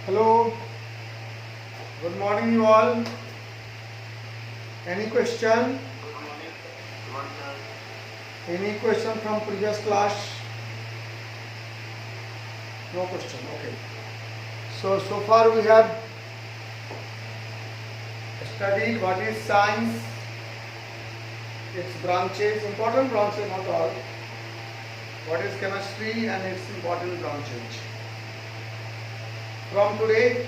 Hello, good morning, you all. Any question? Good morning. Good morning, sir. Any question from previous class? No question. Okay. So far we have studied what is science, its branches, important branches, not all. What is chemistry and its important branches. From today,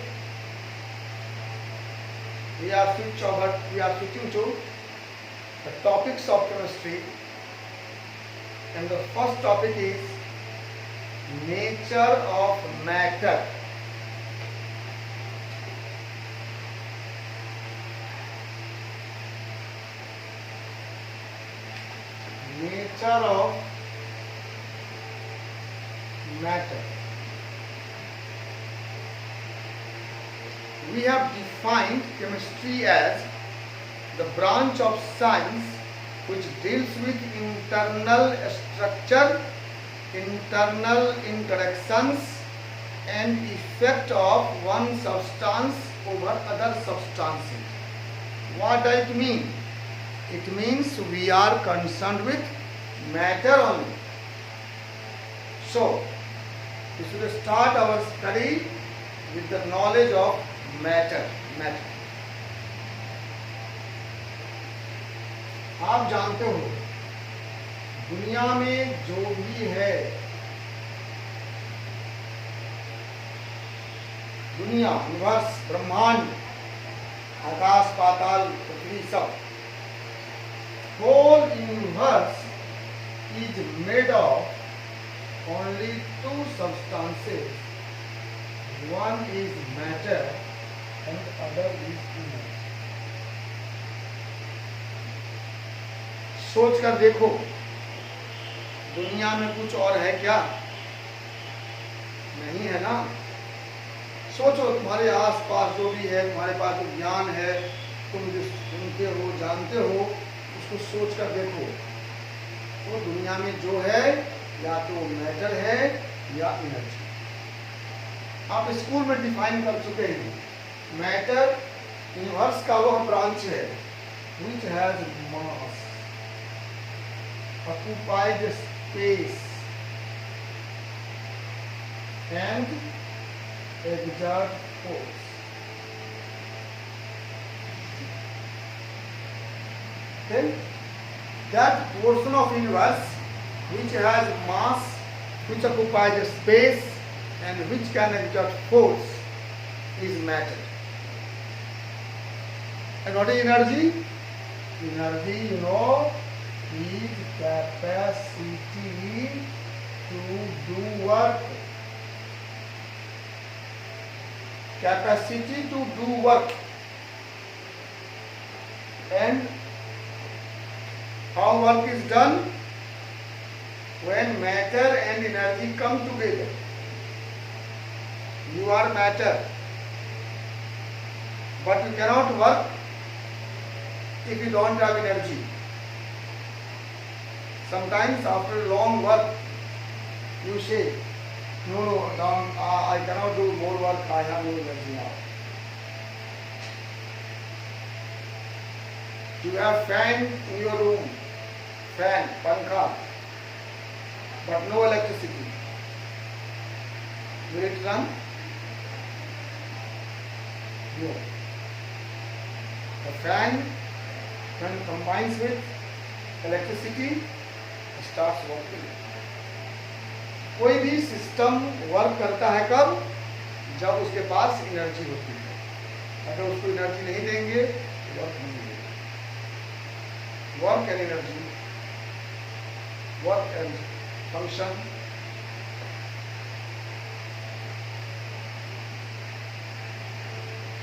we are switching to the topics of chemistry, and the first topic is nature of matter. Nature of matter. We have defined chemistry as the branch of science which deals with internal structure, internal interactions, and effect of one substance over other substances. What does it mean? It means we are concerned with matter only. So, we should start our study with the knowledge of matter. आप जानते हो दुनिया में जो भी है, दुनिया, universe, ब्रह्मांड, आकाश पाताल पृथ्वी, सब, whole universe is made of only two substances. One is matter and other is energy. सोच कर देखो दुनिया में कुछ और है क्या? नहीं है ना। सोचो तुम्हारे आसपास जो भी है, तुम्हारे पास जो ज्ञान है, तुम जो सुनते हो, जानते हो, उसको सोच कर देखो। तो दुनिया में जो है या तो मैटर है या एनर्जी। आप स्कूल में डिफाइन कर चुके हैं। मैटर यूनिवर्स का वह ब्रांच है which has mass, occupied space and exert force. Then that portion of universe which has mass, which occupies space and which can exert force is matter. And what is energy? Energy, you know, is capacity to do work. Capacity to do work. And how work is done? When matter and energy come together. You are matter, but you cannot work if you don't have energy. Sometimes after long work, you say, no, I cannot do more work, I have no energy now. You have fan in your room, fan, pankha, but no electricity. Will it run? No. The fan, when it combines with electricity, starts working. कोई भी system work करता है कब? जब उसके पास energy होती है। अगर उसको एनर्जी नहीं देंगे तो वर्क नहीं होगा। Work and energy, work and function.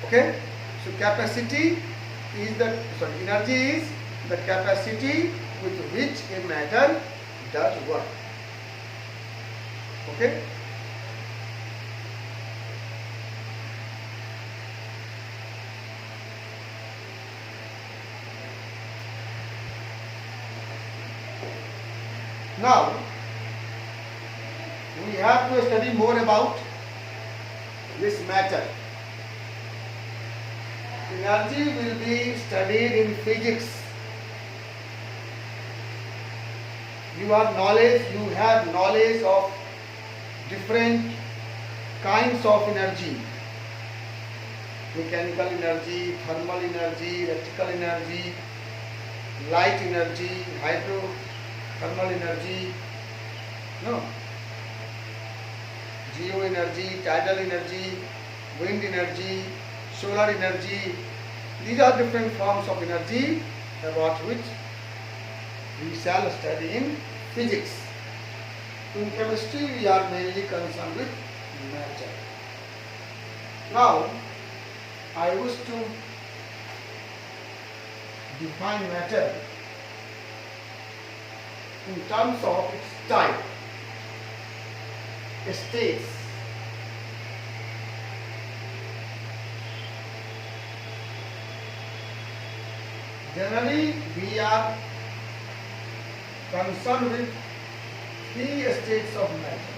Okay, so capacity is energy is the capacity with which a matter does work. Okay. Now we have to study more about this matter. Energy will be studied in physics. You have knowledge of different kinds of energy. Mechanical energy, thermal energy, electrical energy, light energy, hydrothermal energy, no, geo energy, tidal energy, wind energy, solar energy. These are different forms of energy about which we shall study in physics. In chemistry, we are mainly concerned with matter. Now, I wish to define matter in terms of its type, states. Generally, we are concerned with three states of matter: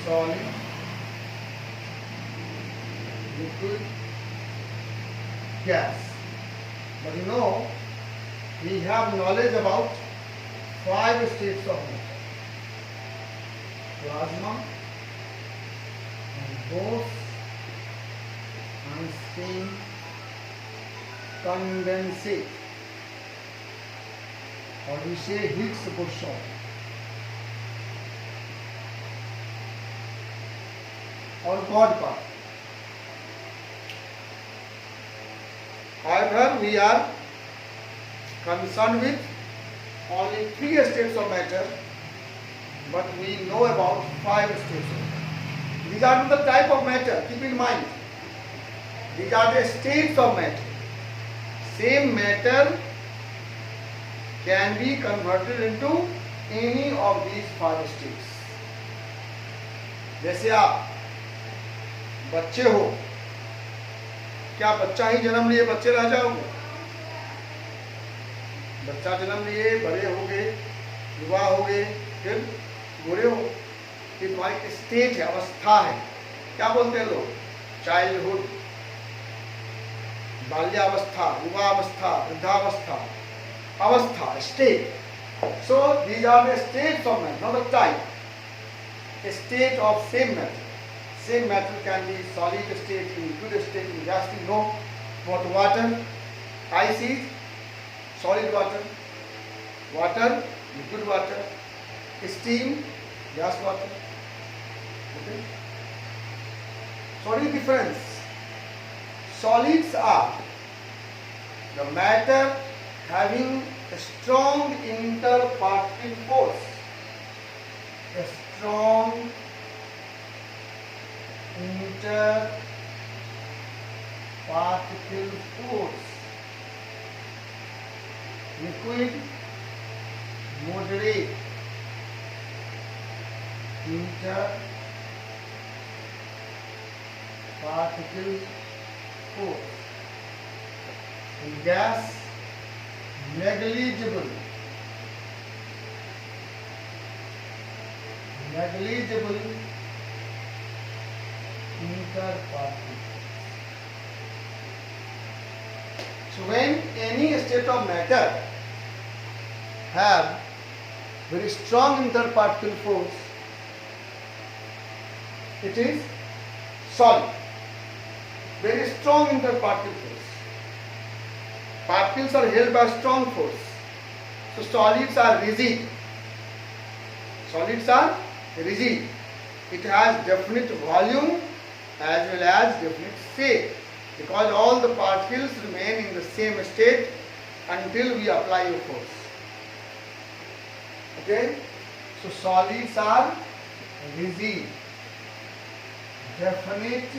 solid, liquid, gas. But you know, we have knowledge about 5 states of matter: plasma, and ghost, and steam, condensate, or we say Higgs boson. Or God part. However, we are concerned with only 3 states of matter, but we know about 5 states of matter. These are not the type of matter, keep in mind. These are the states of matter. Same matter can be converted into any of these 5 states. जैसे आप बच्चे हो, क्या बच्चा ही जन्म लिए बच्चे रह जाओगे? बच्चा जन्म लिए, बड़े हो गए, युवा हो गए, फिर बूढ़े हो, ये तुम्हारी स्टेट है, अवस्था है. क्या बोलते हैं लोग? चाइल्डहुड, बाल्यावस्था, युवावस्था, वृद्धावस्था, अवस्था, state. So these are the states of matter, not the type. A state of same matter. Same matter can be solid state, liquid state, in gas. You know what water, ice is solid water, water, liquid water, steam, gas water. Okay. So what is the difference? Solids are the matter having a strong interparticle force. A strong interparticle force. Liquid, moderate interparticle force. And gas, negligible interparticle. So when any state of matter have very strong interparticle force, it is solid. Very strong interparticle force. Particles are held by strong force. So solids are rigid. Solids are rigid. It has definite volume as well as definite shape, because all the particles remain in the same state until we apply a force. Okay? So solids are rigid, definite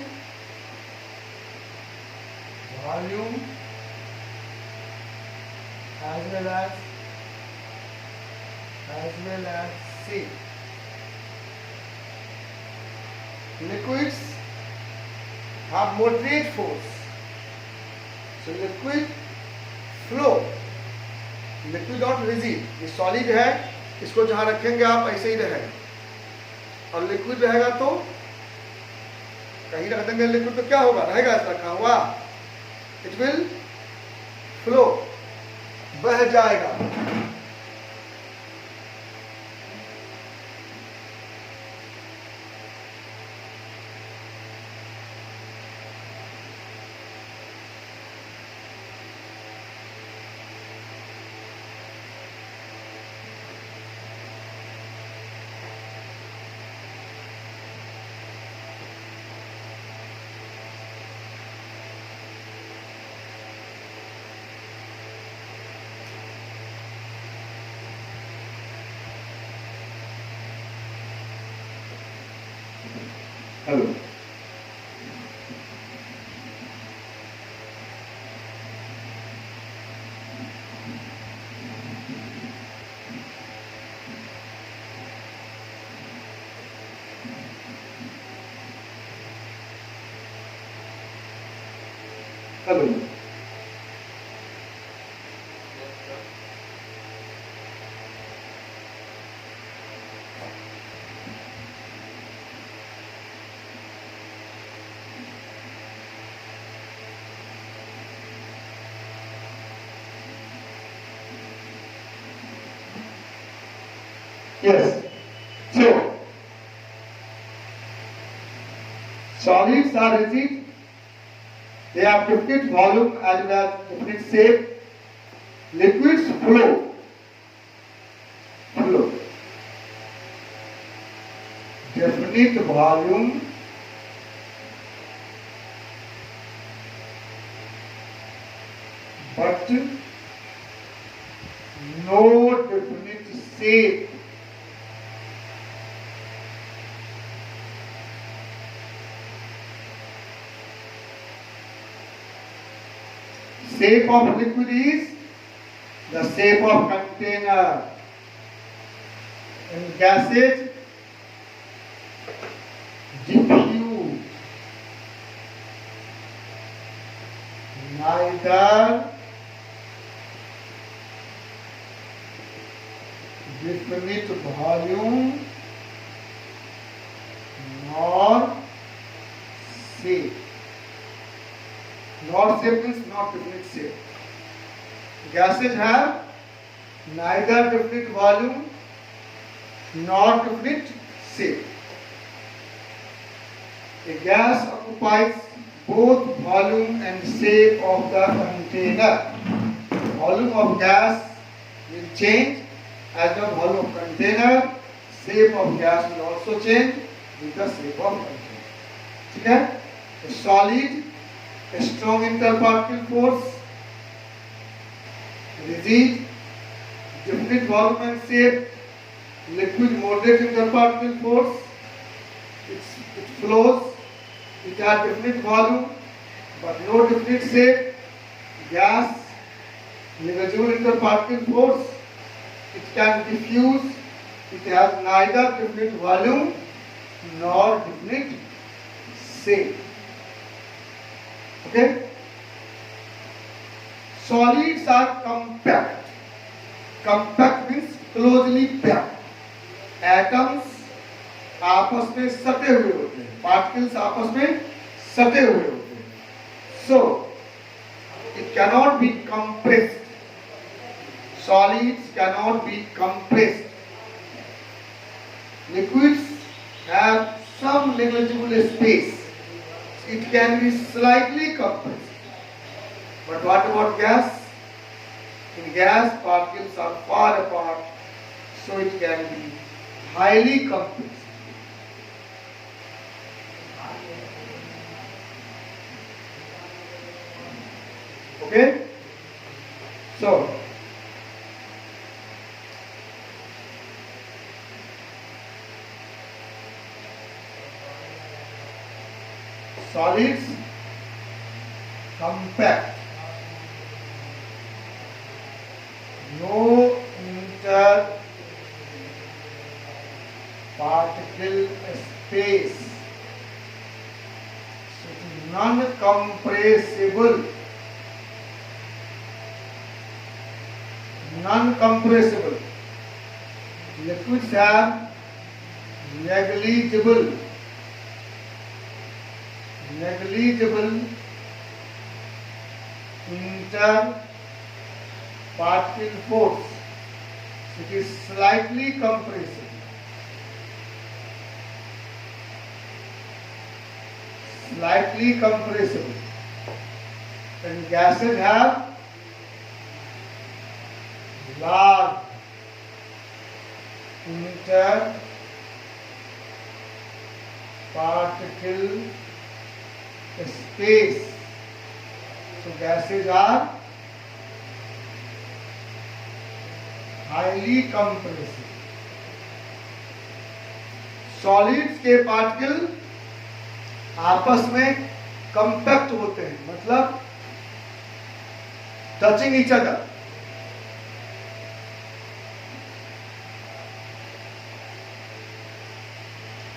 volume as well as shape. Liquids have moderate force. So liquid flow, liquid और rigid, ये solid है, इसको जहाँ रखेंगे आप ऐसे ही रहेगा, और liquid रहेगा तो कहीं रख देंगे लिक्विड तो क्या होगा, रहेगा ऐसा रखा हुआ, इट विल फ्लो, बह जाएगा। Hello. Hello. Yes, sir. Yes. So, solids are rigid. They have definite volume as well as definite shape. Liquids flow. Flow. Definite volume. But no definite shape. Shape of liquid is the shape of container. In gases, diffuse. Neither definite volume nor shape. Nor shape means not definite shape. Gases have neither definite volume nor definite shape. A gas occupies both volume and shape of the container. Volume of gas will change as the volume of container. Shape of gas will also change with the shape of container. ठीक है? A solid, a strong interparticle force, rigid, definite volume and shape, liquid moderate interparticle force, it flows, it has definite volume but no definite shape, gas, negligible interparticle force, it can diffuse, it has neither definite volume nor definite shape. Okay? Solids are compact. Compact means closely packed. Atoms आपस में सटे हुए होते हैं, particles आपस में सटे हुए होते हैं. So it cannot be compressed. Solids cannot be compressed. Liquids have some negligible space. It can be slightly compressed. But what about gas? In gas, particles are far apart, so it can be highly compressed. Okay? So, solids, compact, no interparticle space, so it is non-compressible. Non-compressible. Liquids have negligible negligible interparticle force. It is slightly compressible. Slightly compressible. And gases have large interparticle space. So gases are highly compressible. Solids के particle आपस में compact होते हैं, मतलब touching each other.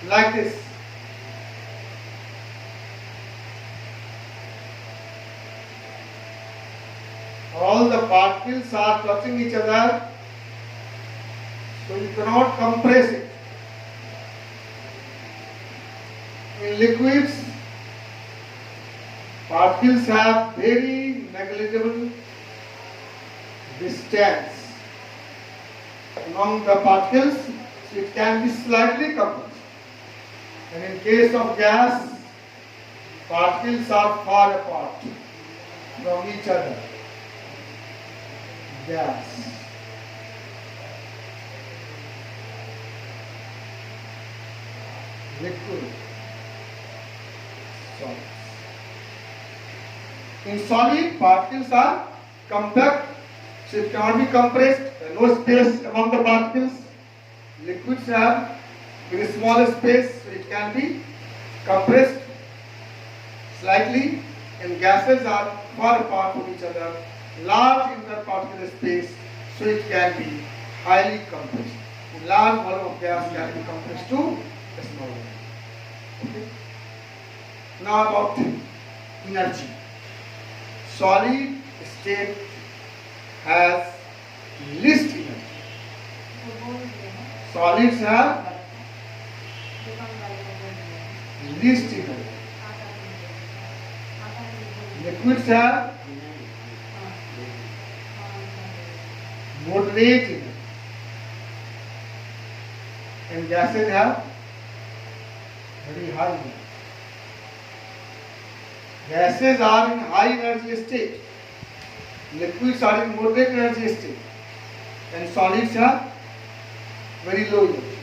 Like this. All the particles are touching each other, so you cannot compress it. In liquids, particles have very negligible distance among the particles, so it can be slightly compressed. And in case of gas, particles are far apart from each other. Gas. Liquid. Solids. In solid, particles are compact, so it cannot be compressed. There is no space among the particles. Liquids have very small space, so it can be compressed slightly, and gases are far apart from each other, large interparticle space, so it can be highly compressed. A large volume of gas can be compressed to a small volume. Okay. Now about energy. Solid state has least energy. Solids have least energy. Liquids have moderate energy. And gases have very high energy. Gases are in high energy state. Liquids are in moderate energy state. And solids are very low energy.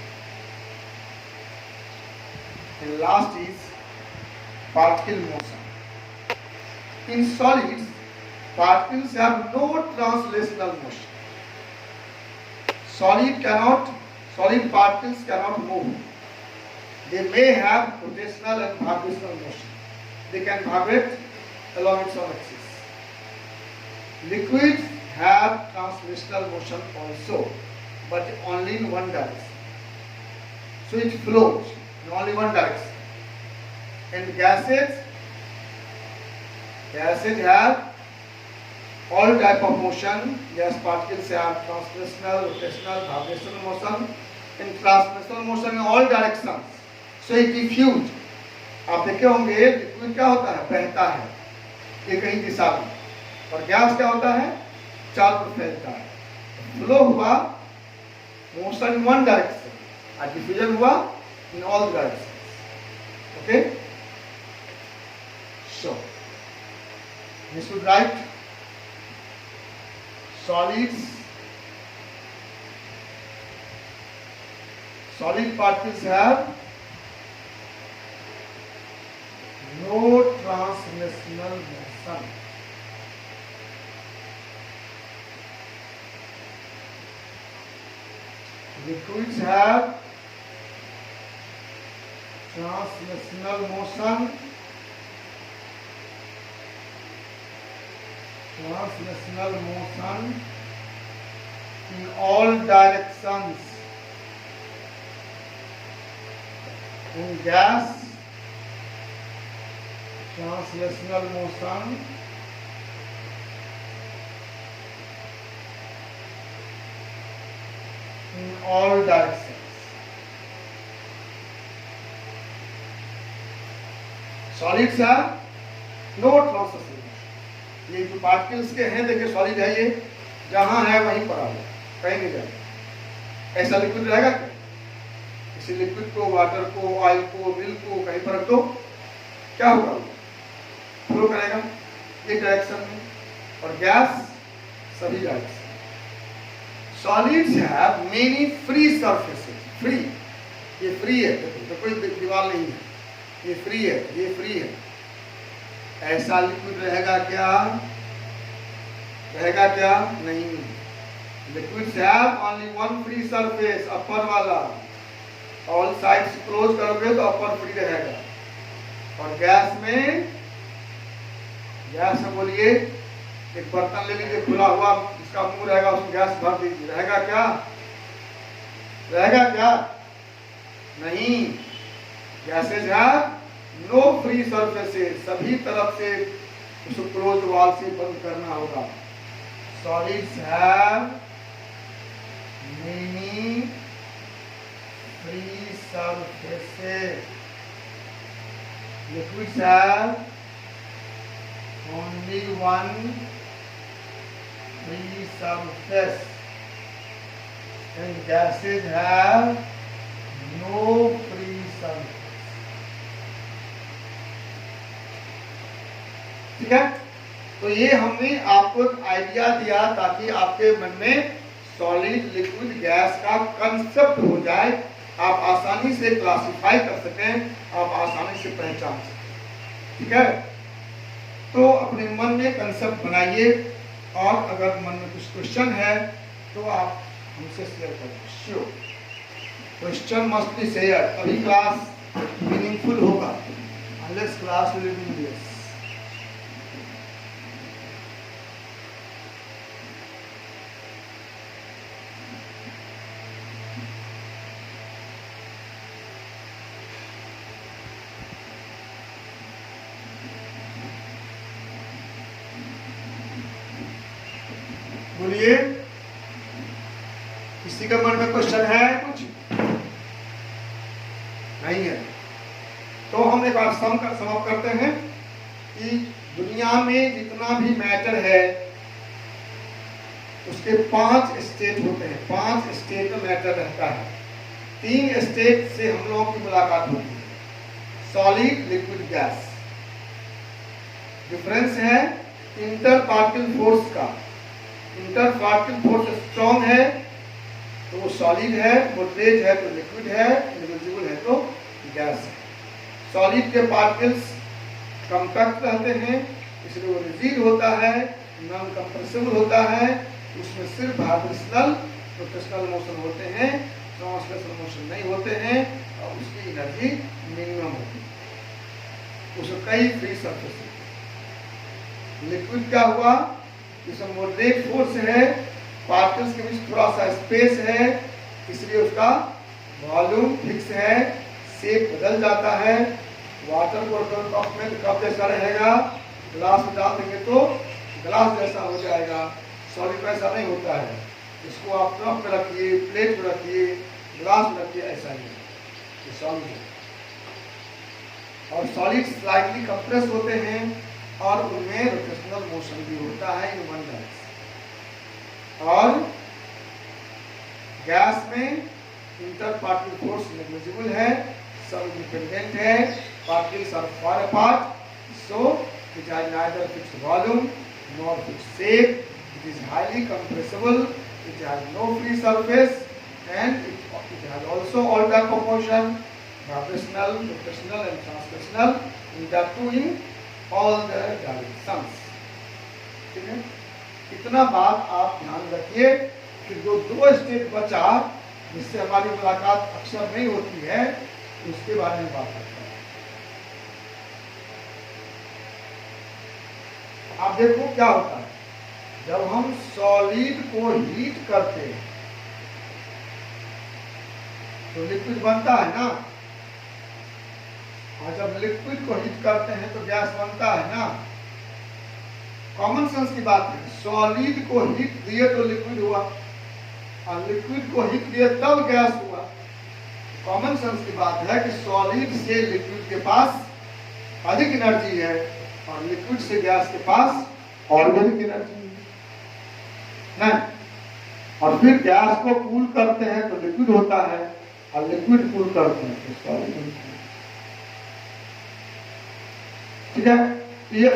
And last is particle motion. In solids, particles have no translational motion. Solid particles cannot move. They may have rotational and vibrational motion. They can vibrate along its own axis. Liquids have translational motion also, but only in one direction. So it flows in only one direction. And gases have all type of motion. Gas particles have translational, rotational, vibrational motion, and translational motion in all directions. So it diffuse. आप देखे होंगे liquid क्या होता है, बहता है एक ही दिशा में, और गैस क्या होता है, चारों तरफ फैलता है. फ्लो हुआ मोशन इन वन डायरेक्शन, और डिफ्यूजन हुआ in all directions. Okay, so we should write solid particles have no translational motion. Liquids have translational motion. Translational motion in all directions. In gas, translational motion in all directions. Solids have no transfer state. ये जो particles के हैं, देखिए solid है, ये जहां है वहीं पर आ गया, कहीं नहीं जाए। ऐसा लिक्विड रहेगा क्या? किसी लिक्विड को, वाटर को, ऑयल को, मिल्क को कहीं पर रख दो, क्या होगा? फ्लो करेगा एक डायरेक्शन में, और गैस सभी direction. Solids have many free surfaces. Free, ये फ्री है, देखो तो कोई दीवार नहीं है, ये फ्री है, ये फ्री है। ऐसा लिक्विड रहेगा क्या? रहेगा क्या? नहीं। Liquids have only one free surface, upper वाला। ऑल साइड्स क्लोज करोगे तो अपर फ्री रहेगा। और गैस में बोलिए, एक बर्तन ले लीजिए खुला हुआ, इसका मुंह रहेगा, उसमें गैस भर दीजिए, रहेगा क्या? रहेगा क्या? नहीं। Gases have no free surfaces, सभी तरफ से उसको क्लोज वॉल से बंद करना होगा। Solids have many free surfaces, liquids have only one free surface, and gases have no free surface. ठीक है, तो ये हमने आपको आइडिया दिया ताकि आपके मन में सॉलिड, लिक्विड, गैस का कंसेप्ट हो जाए, आप आसानी से क्लासिफाई कर सकें, आप आसानी से पहचान सकें। ठीक है, तो अपने मन में कंसेप्ट बनाइए, और अगर मन में कुछ क्वेश्चन है तो आप हमसे शेयर करें। Sure, question must be share, तभी क्लास मीनिंगफुल होगा। Unless class will be meaningless. बोलिए, किसी का मन में क्वेश्चन है? कुछ नहीं है तो हम एक बार सम करते हैं कि दुनिया में जितना भी मैटर है उसके 5 स्टेट होते हैं। 5 स्टेट में मैटर रहता है। 3 स्टेट से हम लोगों की मुलाकात होती है, सॉलिड, लिक्विड, गैस। डिफरेंस है इंटर पार्टिकल फोर्स का। इंटर पार्टिकल फोर्स स्ट्रॉन्ग है तो वो सॉलिड है, मॉडरेट है तो लिक्विड है, इनविजिबल है तो गैस है। सॉलिड के पार्टिकल्स कॉम्पैक्ट रहते हैं, इसलिए वो रिजिड होता है, नॉन कंप्रेसिबल होता है, उसमें सिर्फ वाइब्रेशनल रोटेशनल मोशन होते हैं, ट्रांसलेशनल मोशन नहीं होते हैं, और उसकी एनर्जी मिनिमम होती है। उसमें कई फ्री सरफेस होते हैं। लिक्विड क्या हुआ? इसमें मॉडरेट फोर्स है, पार्टिकल्स के बीच थोड़ा सा स्पेस है, इसलिए उसका वॉल्यूम फिक्स है, शेप बदल जाता है। वाटर को कप में कप जैसा रहेगा, ग्लास में डाल देंगे तो ग्लास जैसा हो जाएगा। सॉलिड वैसा नहीं होता है, इसको आप कप में रखिए, प्लेट में रखिए, ग्लास में रखिए, ऐसा ही है सॉलिड है। और सॉलिड स्लाइटली कंप्रेस होते हैं और उनमें रोटेशनल मोशन भी होता है इन वन डायरेक्शन। और गैस में इंटर पार्टिकल फोर्स नेग्लिजिबल है, सब इंडिपेंडेंट है, particles are far apart, so it has neither fixed volume nor fixed shape, it is highly compressible, it has no free surface, and it has also altered proportion, vibrational, rotational and translational, that too in all the directions। ठीक है, इतना बात आप ध्यान रखिए कि जो 2 state बचा जिससे हमारी मुलाकात अक्सर नहीं होती है, उसके बारे में बात करते हैं। आप देखो क्या होता है जब हम सॉलिड को हीट करते हैं तो लिक्विड बनता है ना, और जब लिक्विड को हीट करते हैं तो गैस बनता है ना। कॉमन सेंस की बात है, सॉलिड को हीट दिए तो लिक्विड हुआ, और लिक्विड को हीट दिए तब गैस हुआ। कॉमन सेंस की बात है कि सॉलिड से लिक्विड के पास अधिक एनर्जी है और लिक्विड से गैस के पास ऑर्गेनिक एनर्जी है नहीं। और फिर गैस को कूल करते हैं तो लिक्विड होता है और लिक्विड कूल करते हैं तो सॉलिड होता है। ठीक है, ये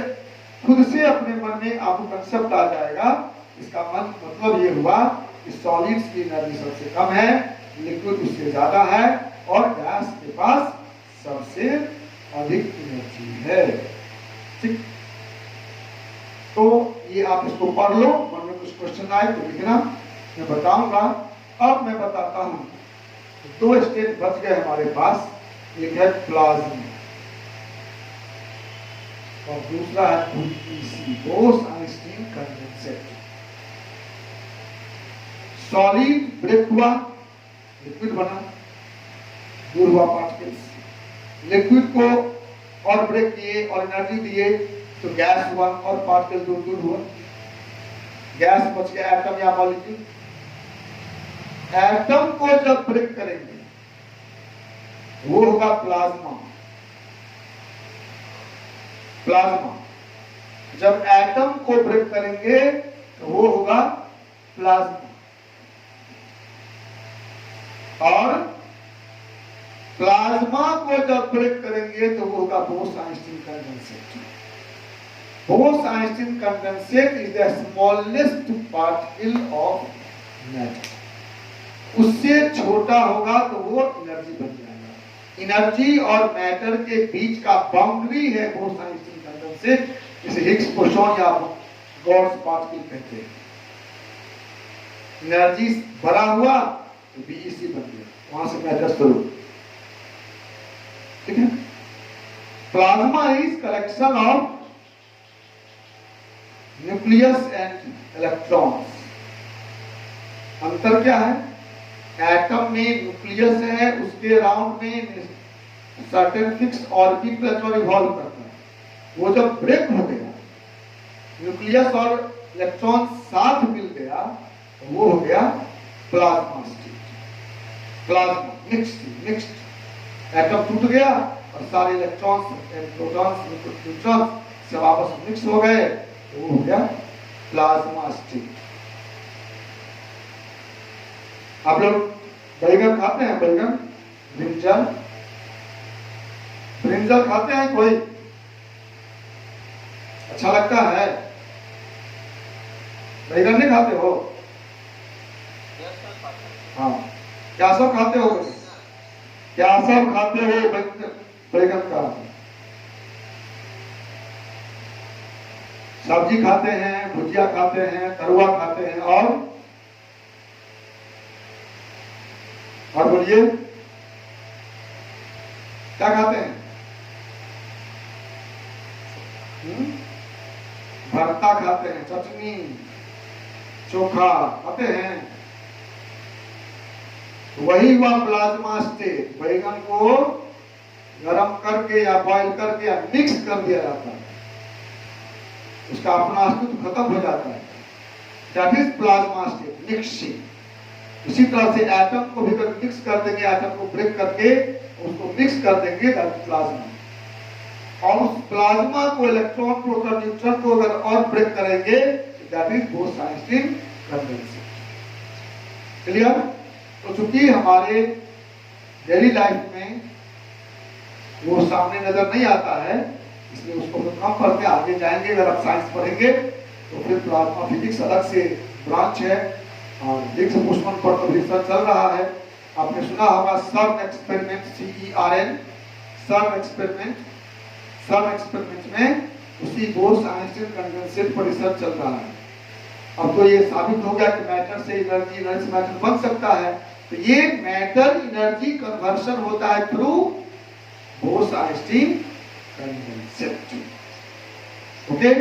खुद से अपने मन में आपको कंसेप्ट आ जाएगा। इसका मतलब ये हुआ कि सॉलिड्स की एनर्जी सबसे कम है, लिक्विड उससे ज्यादा है और गैस के पास सबसे अधिक एनर्जी है। ठीक, तो ये आप इसको पढ़ लो, मन में कुछ क्वेश्चन आए तो लिखना, मैं बताऊंगा। अब मैं बताता हूं, दो स्टेज बच गए हमारे पास, एक है प्लाज्मा और दूसरा है BEC, Bose Einstein condensate. Solid break हुआ, लिक्विड बना, दूर हुआ पार्टिकल्स। लिक्विड को और ब्रेक किए और एनर्जी दिए तो गैस हुआ और पार्टिकल दूर दूर हुआ। गैस बच गया एटम या मॉलिक्यूल। एटम को जब ब्रेक करेंगे वो होगा प्लाज्मा। प्लाज्मा जब एटम को ब्रेक करेंगे तो वो होगा प्लाज्मा। और प्लाज्मा को जब ब्रेक करेंगे तो वो होगा Bose-Einstein condensate. Bose-Einstein condensate is the smallest particle of matter. उससे छोटा होगा तो वो एनर्जी बन जाएगा। एनर्जी और मैटर के बीच का बाउंड्री है बोस-आइंस्टीन कंडेंसेट, जिसे हिग्स बोसॉन या गॉड्स पार्टिकल कहते हैं। एनर्जी बड़ा हुआ तो BEC बन गया, वहां से मैटर शुरू। ठीक है, plasma is collection of nucleus and electrons. अंतर क्या है? एटम में न्यूक्लियस है, उसके अराउंड में सर्टेन फिक्स ऑर्बिट पर इलेक्ट्रॉन रिवॉल्व करता है। वो जब ब्रेक हो गया, न्यूक्लियस और इलेक्ट्रॉन साथ मिल गया तो वो हो गया plasma state. Plasma mixed atom टूट गया और सारे इलेक्ट्रॉन्स एंड प्रोटॉन्स न्यूट्रॉन्स सब आपस में मिक्स हो गए तो वो हो गया प्लाज्मा स्टेट। आप लोग बैगन खाते हैं? बैगन, ब्रिंजल, ब्रिंजल खाते हैं कोई? अच्छा लगता है? बैगन नहीं खाते हो? हाँ, क्या सब खाते हो? क्या सब खाते हो बैगन का? सब्जी खाते हैं, भुजिया खाते हैं, तरुआ खाते हैं और बोलिए क्या खाते हैं? भरता खाते हैं, चटनी, चोखा खाते हैं। वही हुआ प्लाज्मा स्टेट। बैगन को गरम करके या बॉईल करके या मिक्स कर दिया जाता है, उसका अपना अस्तित्व खत्म हो जाता है। That is plasma state, mixing. इसी तरह से एटम को भी मिक्स कर देंगे, एटम को ब्रेक करके उसको मिक्स कर देंगे, दैट इज प्लाज्मा। और उस प्लाज्मा को इलेक्ट्रॉन, प्रोटॉन, न्यूट्रॉन को अगर और ब्रेक करेंगे that is Bose-Einstein condensate. Clear? तो चूंकि हमारे डेली लाइफ में वो सामने नजर नहीं आता है, इसलिए उसको हम कम पढ़ते हैं। आगे जाएंगे अगर आप साइंस पढ़ेंगे तो फिर प्लाज्मा फिजिक्स अलग से ब्रांच है और हिग्स बोसॉन पर तो रिसर्च चल रहा है। आपने सुना होगा सर्न एक्सपेरिमेंट, CERN, सर्न एक्सपेरिमेंट। सर्न एक्सपेरिमेंट में उसी बोस-आइंस्टीन कंडेंसेट पर रिसर्च चल रहा है। अब तो ये साबित हो गया कि मैटर से एनर्जी, एनर्जी से मैटर बन सकता है। तो ये मैटर एनर्जी कन्वर्शन होता है थ्रू बोस-आइंस्टीन कंडेंसेट। ओके,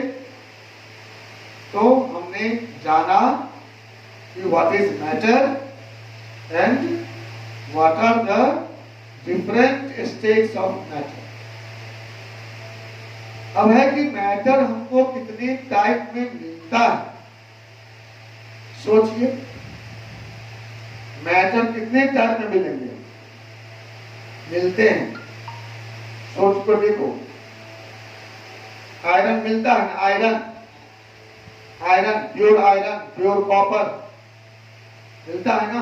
तो हमने जाना कि what is matter and what are the different states of matter. अब है कि मैटर हमको कितने टाइप में मिलता है। सोचिए, मैटर कितने टाइप में मिलेंगे, मिलते हैं? सोच कर देखो। आयरन मिलता है ना, iron, iron, pure iron, pure copper मिलता है ना।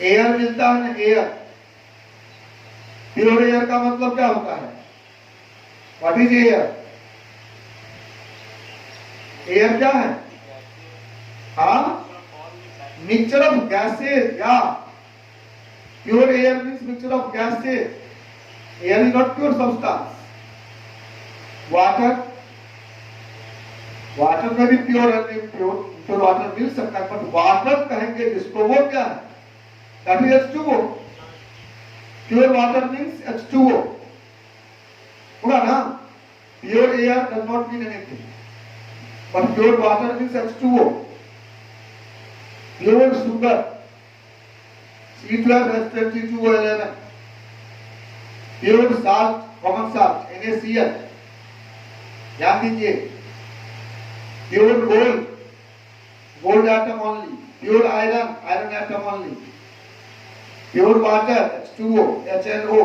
एयर मिलता है ना, एयर। प्योर एयर का मतलब क्या होता है? What is air? एयर क्या है? हाँ, मिक्सचर ऑफ गैसेस, या pure air means mixture of gases. Air is not pure substance. Water, water में भी प्योर और इम्प्योर, प्योर वाटर मिल सकता है, बट वाटर कहेंगे जिसको वो क्या है? That is H2O। Pure water means H2O, होगा ना। Pure air does not mean anything, but pure water means H2O। Pure sugar, C12H22O11। Pure salt, common salt, NaCl, ध्यान दीजिए। Pure gold, gold atom only. Pure iron, iron atom only. Pure water, H2O, HNO।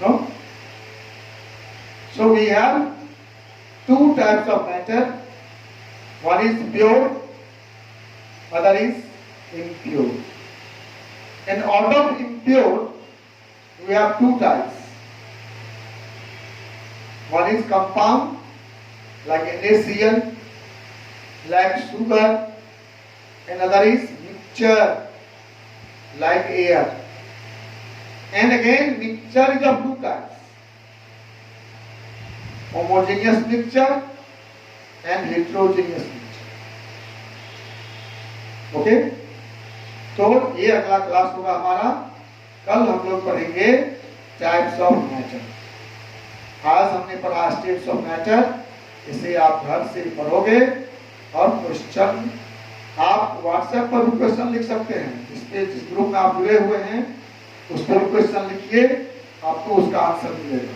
No? So we have two types of matter. One is pure, other is impure. And out of impure, we have two types. One is compound, like NaCl, like sugar. Another is mixture, like air. And again, mixture is of two types: homogeneous mixture and heterogeneous mixture. Okay? तो ये अगला class होगा हमारा। कल हम लोग पढ़ेंगे types of matter. आज हमने पढ़ा स्टेट्स ऑफ मैटर। इसे आप घर से पढ़ोगे और क्वेश्चन आप व्हाट्सएप पर भी क्वेश्चन लिख सकते हैं। जिस ग्रुप में आप जुड़े हुए हैं उस पर क्वेश्चन लिखिए, आपको उसका आंसर मिलेगा।